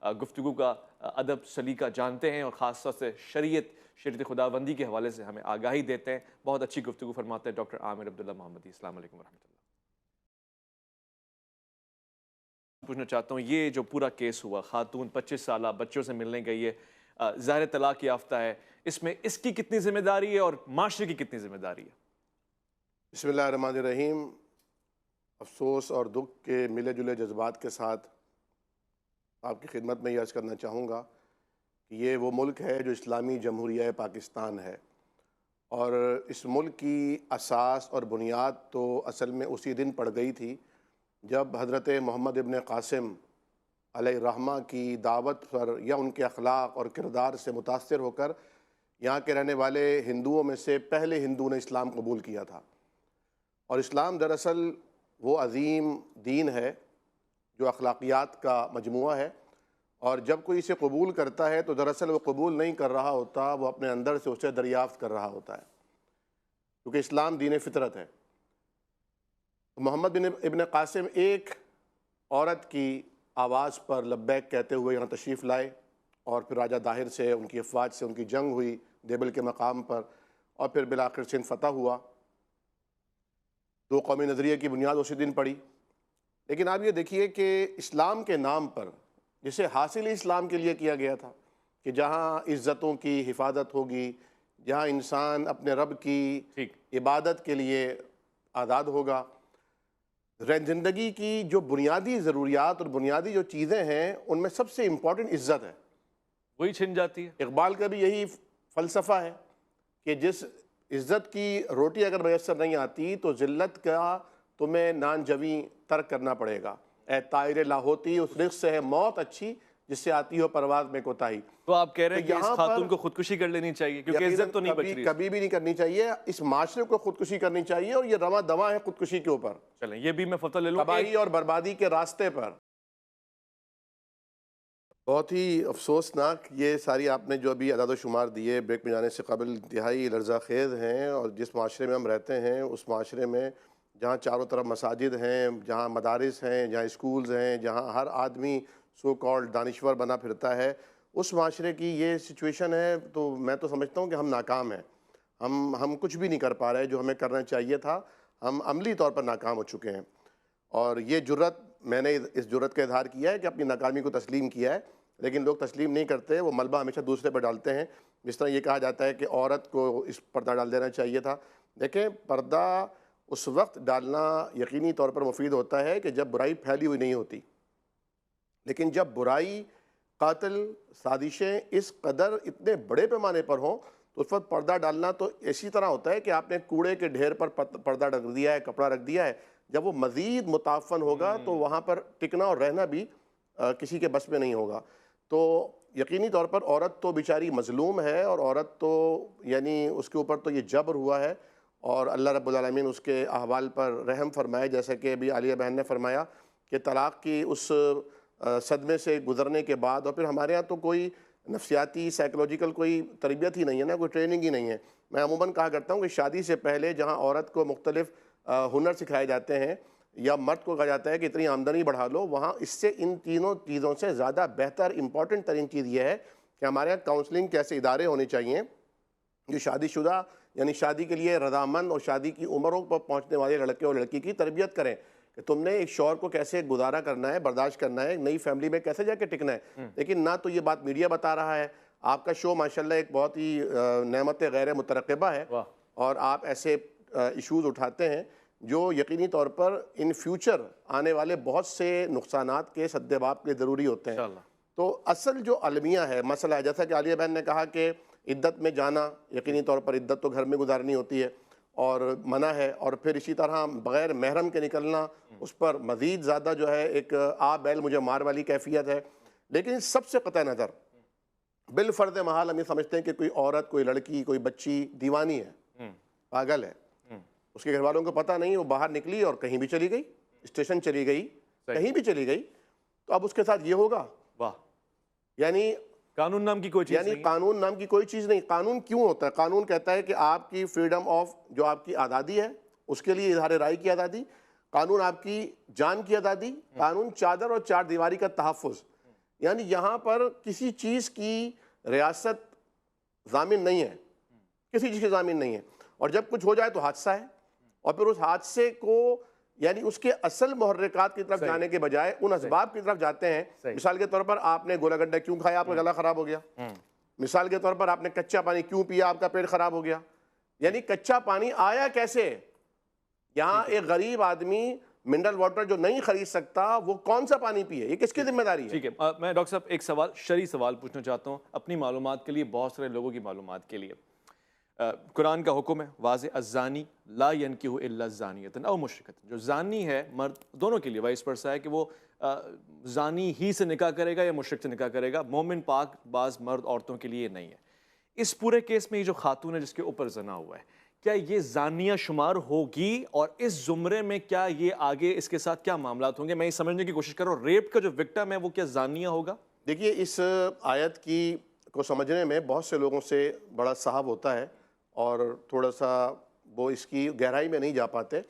گفتگو کا ادب سلیقہ جانتے ہیں اور خاص طور سے شریعت خداوندی کے حوالے سے ہمیں آگاہی دیتے ہیں. بہت اچھی گفتگو فرماتے ہیں ڈاکٹر عامر عبداللہ محمدی. السلام علیکم ورحمۃ اللہ. پوچھنا چاہتا ہوں یہ جو پورا کیس ہوا، خاتون 25 سالہ بچوں سے ملنے گئی ہے، ظاہر طلاق یافتہ ہے، اس میں اس کی کتنی ذمہ داری ہے اور معاشرے کی کتنی ذمہ داری ہے؟ بسم اللہ الرحمن الرحیم. افسوس اور دکھ کے ملے جلے جذبات کے ساتھ آپ کی خدمت میں یہ عرض کرنا چاہوں گا کہ یہ وہ ملک ہے جو اسلامی جمہوریہ پاکستان ہے، اور اس ملک کی اساس اور بنیاد تو اصل میں اسی دن پڑ گئی تھی جب حضرت محمد ابن قاسم علیہ الرحمہ کی دعوت پر یا ان کے اخلاق اور کردار سے متاثر ہو کر یہاں کے رہنے والے ہندوؤں میں سے پہلے ہندو نے اسلام قبول کیا تھا. اور اسلام دراصل وہ عظیم دین ہے جو اخلاقیات کا مجموعہ ہے، اور جب کوئی اسے قبول کرتا ہے تو دراصل وہ قبول نہیں کر رہا ہوتا، وہ اپنے اندر سے اسے دریافت کر رہا ہوتا ہے، کیونکہ اسلام دین فطرت ہے. محمد ابن قاسم ایک عورت کی آواز پر لبیک کہتے ہوئے یہاں تشریف لائے، اور پھر راجہ داہر سے ان کی افواج سے ان کی جنگ ہوئی دیبل کے مقام پر، اور پھر بالآخر سندھ فتح ہوا. دو قومی نظریے کی بنیاد اسی دن پڑی. لیکن آپ یہ دیکھیے کہ اسلام کے نام پر جسے حاصل ہی اسلام کے لیے کیا گیا تھا کہ جہاں عزتوں کی حفاظت ہوگی، جہاں انسان اپنے رب کی عبادت کے لیے آزاد ہوگا، زندگی کی جو بنیادی ضروریات اور بنیادی جو چیزیں ہیں ان میں سب سے امپورٹنٹ عزت ہے، وہی چھن جاتی ہے. اقبال کا بھی یہی فلسفہ ہے کہ جس عزت کی روٹی اگر میسر نہیں آتی تو ذلت کا تمہیں نان جویں ترک کرنا پڑے گا. اے طائر لاہوتی اس رزق سے ہے موت اچھی جس سے آتی ہو پرواز میں کوتاہی. تو آپ کہہ رہے ہیں کہ اس خاتون کو خودکشی کر لینی چاہیے کیونکہ عزت تو نہیں بچ رہی. کبھی بھی نہیں کرنی چاہیے، اس معاشرے کو خودکشی کرنی چاہیے، اور یہ رواں دواں ہے خودکشی کے اوپر. چلیں یہ بھی میں فتح لے لوں. تباہی اور بربادی کے راستے پر. بہت ہی افسوسناک یہ ساری آپ نے جو ابھی اعداد و شمار دیے بریک میں جانے سے قبل انتہائی لرزہ خیز ہیں. اور جس معاشرے میں ہم رہتے ہیں اس معاشرے میں جہاں چاروں طرف مساجد ہیں، جہاں مدارس ہیں، جہاں اسکولز ہیں، جہاں ہر آدمی سو کالڈ دانشور بنا پھرتا ہے، اس معاشرے کی یہ سچویشن ہے تو میں تو سمجھتا ہوں کہ ہم ناکام ہیں. ہم کچھ بھی نہیں کر پا رہے جو ہمیں کرنا چاہیے تھا. ہم عملی طور پر ناکام ہو چکے ہیں. اور یہ جرت میں نے اس جرت کا اظہار کیا ہے کہ اپنی ناکامی کو تسلیم کیا ہے، لیکن لوگ تسلیم نہیں کرتے، وہ ملبہ ہمیشہ دوسرے پر ڈالتے ہیں. جس طرح یہ کہا جاتا ہے کہ عورت کو اس پردہ ڈال دینا چاہیے تھا. دیکھیں پردہ اس وقت ڈالنا یقینی طور پر مفید ہوتا ہے کہ جب برائی پھیلی ہوئی نہیں ہوتی، لیکن جب برائی، قاتل، سازشیں اس قدر اتنے بڑے پیمانے پر ہوں تو اس وقت پردہ ڈالنا تو اسی طرح ہوتا ہے کہ آپ نے کوڑے کے ڈھیر پر پردہ رکھ دیا ہے، کپڑا رکھ دیا ہے. جب وہ مزید متعفن ہوگا تو وہاں پر ٹکنا اور رہنا بھی کسی کے بس میں نہیں ہوگا. تو یقینی طور پر عورت تو بیچاری مظلوم ہے، اور عورت تو یعنی اس کے اوپر تو یہ جبر ہوا ہے، اور اللہ رب العالمین اس کے احوال پر رحم فرمائے. جیسا کہ ابھی عالیہ بہن نے فرمایا کہ طلاق کی اس صدمے سے گزرنے کے بعد، اور پھر ہمارے ہاں تو کوئی نفسیاتی سائیکولوجیکل کوئی تربیت ہی نہیں ہے نا، کوئی ٹریننگ ہی نہیں ہے. میں عموماً کہا کرتا ہوں کہ شادی سے پہلے جہاں عورت کو مختلف ہنر سکھائے جاتے ہیں یا مرد کو کہا جاتا ہے کہ اتنی آمدنی بڑھا لو، وہاں اس سے ان تینوں چیزوں سے زیادہ بہتر امپورٹنٹ ترین چیز یہ ہے کہ ہمارے یہاں کاؤنسلنگ کے ایسے ادارے ہونے چاہیے جو شادی شدہ یعنی شادی کے لیے رضامند اور شادی کی عمروں پر پہنچنے والے لڑکے اور لڑکی کی تربیت کریں کہ تم نے ایک شوہر کو کیسے گزارا کرنا ہے، برداشت کرنا ہے، ایک نئی فیملی میں کیسے جا کے ٹکنا ہے. لیکن نہ تو یہ بات میڈیا بتا رہا ہے. آپ کا شو ماشاءاللہ ایک بہت ہی نعمت غیر مترقبہ ہے، اور آپ ایسے ایشوز اٹھاتے ہیں جو یقینی طور پر ان فیوچر آنے والے بہت سے نقصانات کے سدباب کے ضروری ہوتے ہیں. تو اصل جو المیہ ہے مسئلہ ہے، جیسا کہ عالیہ بہن نے کہا کہ عدت میں جانا، یقینی طور پر عدت تو گھر میں گزارنی ہوتی ہے اور منع ہے، اور پھر اسی طرح بغیر محرم کے نکلنا اس پر مزید زیادہ جو ہے ایک آ بیل مجھے مار والی کیفیت ہے. لیکن سب سے قطع نظر بالفرض محال ہم یہ سمجھتے ہیں کہ کوئی عورت، کوئی لڑکی، کوئی بچی دیوانی ہے، پاگل ہے، اس کے گھر والوں کو پتہ نہیں، وہ باہر نکلی اور کہیں بھی چلی گئی، اسٹیشن چلی گئی، کہیں بھی چلی گئی، تو اب اس کے ساتھ یہ ہوگا. یعنی قانون نام کی کوئی چیز یعنی قانون نام کی کوئی چیز نہیں. قانون کیوں ہوتا ہے؟ قانون کہتا ہے کہ آپ کی فریڈم آف جو آپ کی آزادی ہے اس کے لیے اظہار رائے کی آزادی، قانون آپ کی جان کی آزادی، قانون چادر اور چار دیواری کا تحفظ. یعنی یہاں پر کسی چیز کی ریاست ضامن نہیں ہے، کسی چیز کی ضامن نہیں ہے، اور جب کچھ ہو جائے تو حادثہ ہے، اور پھر اس حادثے کو یعنی اس کے اصل محرکات کی طرف جانے کے بجائے ان اسباب کی طرف جاتے ہیں۔ مثال کے طور پر آپ نے گولا گڈھا کیوں کھایا، آپ کا گلا خراب ہو گیا۔ مثال کے طور پر آپ نے کچا پانی کیوں پیا، آپ کا پیٹ خراب ہو گیا۔ یعنی کچا پانی آیا کیسے؟ یہاں ایک غریب آدمی منرل واٹر جو نہیں خرید سکتا وہ کون سا پانی پیے، یہ کس کی ذمہ داری ہے؟ ٹھیک ہے، میں ڈاکٹر صاحب ایک سوال، شرعی سوال پوچھنا چاہتا ہوں اپنی معلومات کے لیے، بہت سارے لوگوں کی معلومات کے لیے۔ قرآن کا حکم ہے واضح، الزانی لا ینکح الا زانیۃ او مشرکۃ، جو زانی ہے مرد دونوں کے لیے وائس ورسا ہے کہ وہ زانی ہی سے نکاح کرے گا یا مشرک سے نکاح کرے گا، مومن پاک بعض مرد عورتوں کے لیے نہیں ہے۔ اس پورے کیس میں یہ جو خاتون ہے جس کے اوپر زنا ہوا ہے، کیا یہ زانیہ شمار ہوگی؟ اور اس زمرے میں کیا یہ آگے اس کے ساتھ کیا معاملات ہوں گے؟ میں یہ سمجھنے کی کوشش کر رہا ہوں ریپ کا جو وکٹم ہے وہ کیا زانیہ ہوگا؟ دیکھیے اس آیت کو سمجھنے میں بہت سے لوگوں سے بڑا صعب ہوتا ہے اور تھوڑا سا وہ اس کی گہرائی میں نہیں جا پاتے۔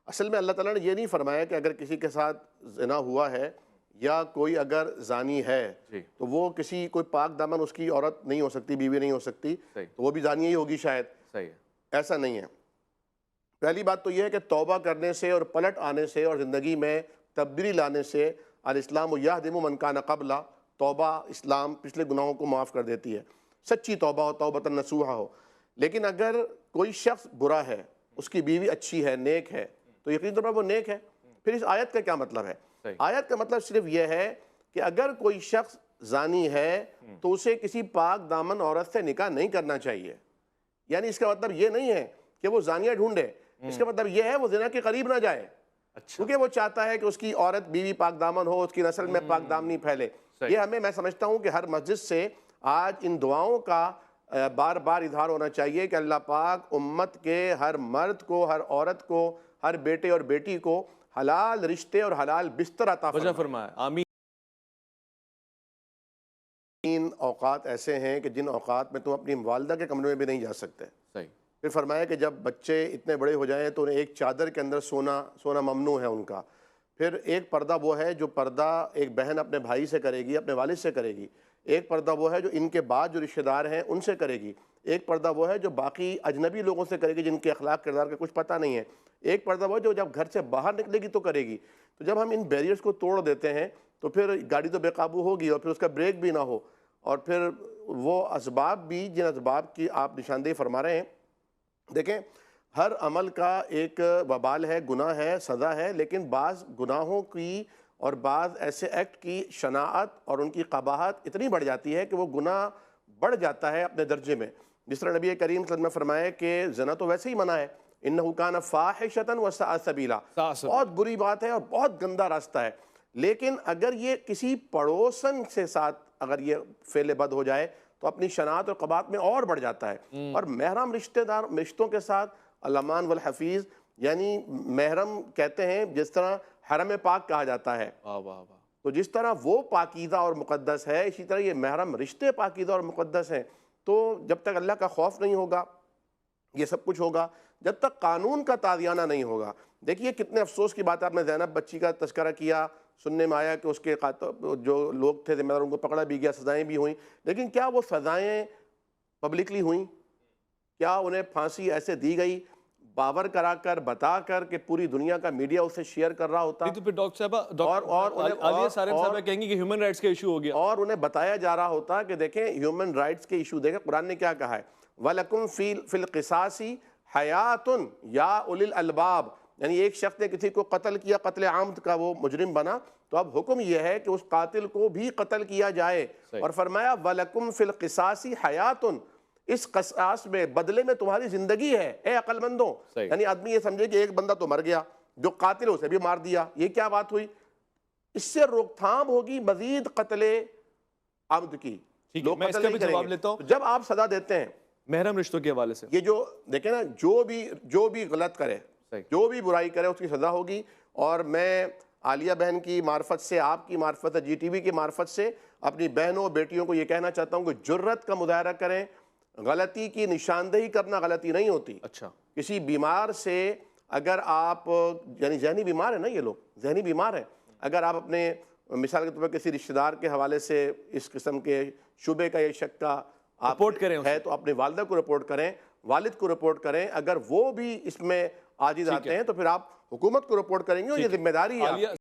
اصل میں اللہ تعالیٰ نے یہ نہیں فرمایا کہ اگر کسی کے ساتھ زنا ہوا ہے یا کوئی اگر زانی ہے تو وہ کوئی پاک دامن اس کی عورت نہیں ہو سکتی، بیوی نہیں ہو سکتی، تو وہ بھی زانیہ ہی ہوگی شاید۔ صحیح ہے، ایسا نہیں ہے۔ پہلی بات تو یہ ہے کہ توبہ کرنے سے اور پلٹ آنے سے اور زندگی میں تبدیلی لانے سے الاسلام یہدم من کان قبلہ، توبہ اسلام پچھلے گناہوں کو معاف کر دیتی ہے، سچی توبہ ہو، توبۃ نصوحہ ہو۔ لیکن اگر کوئی شخص برا ہے، اس کی بیوی اچھی ہے، نیک ہے، تو یقین طور پر وہ نیک ہے۔ پھر اس آیت کا کیا مطلب ہے؟ آیت کا مطلب صرف یہ ہے کہ اگر کوئی شخص زانی ہے تو اسے کسی پاک دامن عورت سے نکاح نہیں کرنا چاہیے۔ یعنی اس کا مطلب یہ نہیں ہے کہ وہ زانیہ ڈھونڈے، اس کا مطلب یہ ہے وہ زنا کے قریب نہ جائے، کیونکہ وہ چاہتا ہے کہ اس کی عورت بیوی پاک دامن ہو، اس کی نسل میں پاک دامنی پھیلے۔ یہ میں سمجھتا ہوں کہ ہر مسجد سے آج ان دعاؤں کا بار بار اظہار ہونا چاہیے کہ اللہ پاک امت کے ہر مرد کو، ہر عورت کو، ہر بیٹے اور بیٹی کو حلال رشتے اور حلال بستر عطا فرمائے، آمین۔ تین اوقات ایسے ہیں کہ جن اوقات میں تم اپنی والدہ کے کمرے میں بھی نہیں جا سکتے۔ پھر فرمایا کہ جب بچے اتنے بڑے ہو جائیں تو انہیں ایک چادر کے اندر سونا ممنوع ہے ان کا۔ پھر ایک پردہ وہ ہے جو پردہ ایک بہن اپنے بھائی سے کرے گی، اپنے والد سے کرے گی۔ ایک پردہ وہ ہے جو ان کے بعد جو رشتہ دار ہیں ان سے کرے گی۔ ایک پردہ وہ ہے جو باقی اجنبی لوگوں سے کرے گی جن کے اخلاق کردار کا کچھ پتہ نہیں ہے۔ ایک پردہ وہ ہے جو جب گھر سے باہر نکلے گی تو کرے گی۔ تو جب ہم ان بیریئرز کو توڑ دیتے ہیں تو پھر گاڑی تو بے قابو ہوگی اور پھر اس کا بریک بھی نہ ہو، اور پھر وہ اسباب بھی جن اسباب کی آپ نشاندہی فرما رہے ہیں۔ دیکھیں ہر عمل کا ایک وبال ہے، گناہ ہے، سزا ہے، لیکن بعض گناہوں کی اور بعض ایسے ایکٹ کی شناعت اور ان کی قباحت اتنی بڑھ جاتی ہے کہ وہ گناہ بڑھ جاتا ہے اپنے درجے میں۔ جس طرح نبی کریم صلی اللہ علیہ وسلم نے فرمایا کہ زنا تو ویسے ہی منع ہے، انہ کان فاحشۃ وساء سبیلا، بہت بری بات ہے اور بہت گندا راستہ ہے۔ لیکن اگر یہ کسی پڑوسن سے ساتھ اگر یہ فعل بد ہو جائے تو اپنی شناعت اور قباحت میں اور بڑھ جاتا ہے۔ اور محرم رشتوں کے ساتھ الامان والحفیظ، یعنی محرم کہتے ہیں جس طرح حرم پاک کہا جاتا ہے، تو جس طرح وہ پاکیزہ اور مقدس ہے اسی طرح یہ محرم رشتے پاکیزہ اور مقدس ہیں۔ تو جب تک اللہ کا خوف نہیں ہوگا یہ سب کچھ ہوگا، جب تک قانون کا تازیانہ نہیں ہوگا۔ دیکھیے کتنے افسوس کی بات ہے، آپ نے زینب بچی کا تذکرہ کیا، سننے میں آیا کہ اس کے جو لوگ تھے ذمہ دار ان کو پکڑا بھی گیا، سزائیں بھی ہوئیں، لیکن کیا وہ سزائیں پبلکلی ہوئیں؟ کیا انہیں پھانسی ایسے دی گئی باور کرا کر، بتا کر کہ پوری دنیا کا میڈیا اسے شیئر کر رہا ہوتا؟ تو پھر ڈاکٹر صاحب عالیہ سارم صاحب کہیں گے کہ ہیومن رائٹس کا ایشو ہو گیا، اور انہیں بتایا جا رہا ہوتا کہ دیکھیں ہیومن رائٹس کے ایشو دیکھیں قرآن نے کیا کہا ہے، وَلَكُمْ فِي الْقِصَاصِ حَيَاتٌ يَا أُولِي الْأَلْبَابِ، یعنی ایک شخص نے کسی کو قتل کیا، قتل عامد کا وہ مجرم بنا، تو اب حکم یہ ہے کہ اس قاتل کو بھی قتل کیا جائے، اور فرمایا وَلَكُمْ فِي الْقِصَاصِ حَيَاتٌ، اس قصاص میں بدلے میں تمہاری زندگی ہے اے عقل مندوں۔ یعنی آدمی یہ سمجھے کہ ایک بندہ تو مر گیا، جو قاتل اسے بھی مار دیا، یہ کیا بات ہوئی؟ اس سے روک تھام ہوگی مزید قتل عمد کی، لوگ قتل نہیں کریں گے۔ جب آپ سزا دیتے ہیں محرم رشتوں کے حوالے سے، یہ جو دیکھیں نا جو بھی غلط کرے، جو بھی برائی کرے اس کی سزا ہوگی۔ اور میں عالیہ بہن کی معرفت سے، آپ کی معرفت سے، جی ٹی وی کی معرفت سے اپنی بہنوں اور بیٹیوں کو یہ کہنا چاہتا ہوں کہ جرت کا مظاہرہ کریں، غلطی کی نشاندہی کرنا غلطی نہیں ہوتی۔ اچھا، کسی بیمار سے اگر آپ، یعنی ذہنی بیمار ہے نا یہ لوگ، ذہنی بیمار ہے، اگر آپ اپنے مثال کے طور پر کسی رشتہ دار کے حوالے سے اس قسم کے شبے کا یا شک کا آپ رپورٹ کریں ہے تو اپنی والدہ کو رپورٹ کریں، والد کو رپورٹ کریں. اگر وہ بھی اس میں عاجز آتے ہیں تو پھر آپ حکومت کو رپورٹ کریں گے اور یہ ذمہ داری ہے.